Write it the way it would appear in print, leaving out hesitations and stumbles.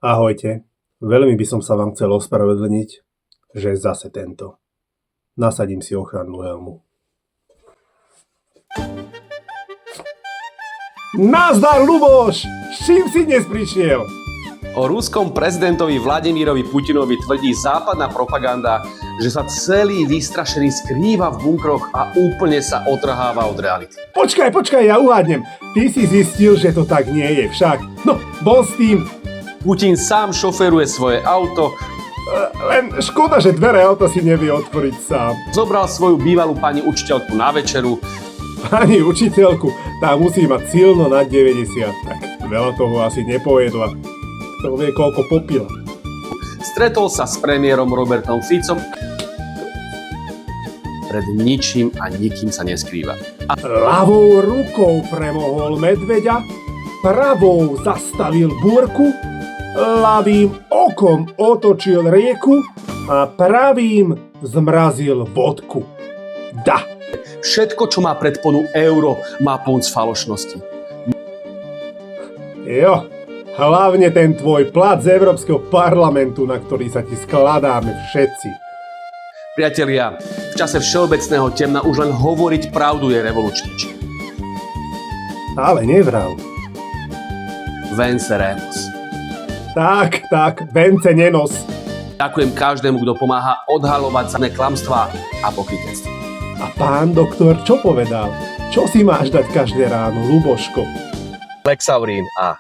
Ahojte, veľmi by som sa vám chcel ospravedlniť, že zase tento. Nasadím si ochrannú helmu. Nazdar, Luboš! S čím si dnes prišiel? O ruskom prezidentovi Vladimirovi Putinovi tvrdí západná propaganda, že sa celý vystrašený skrýva v bunkroch a úplne sa otrháva od reality. Počkaj, ja uhádnem. Ty si zistil, že to tak nie je však. No, bol s tým. Putin sám šoferuje svoje auto, Len škoda, že dvere auta si nevie otvoriť sám. zobral svoju bývalú pani učiteľku na večeru, Pani učiteľku, tá musí mať silno nad 90, tak veľa toho asi nepojedla. Kto vie, koľko popila. stretol sa s premiérom Robertom Ficom. Pred ničím a nikým sa neskrýva. Ľavou rukou premohol medveďa, pravou zastavil búrku, ľavým okom otočil rieku a pravým zmrazil vodku. Da! Všetko, čo má predponu euro, má punc falošnosti. Jo, hlavne ten tvoj plat z Európskeho parlamentu, na ktorý sa ti skladáme všetci. Priatelia, v čase všeobecného temna už len hovoriť pravdu je revolučný čin. Ale nevral. Vence Remus. Tak, vence nenos. Ďakujem každému, kto pomáha odhalovať samé klamstvá a pokrytectvo. A pán doktor čo povedal? Čo si máš dať každé ráno, Luboško? Lexaurín a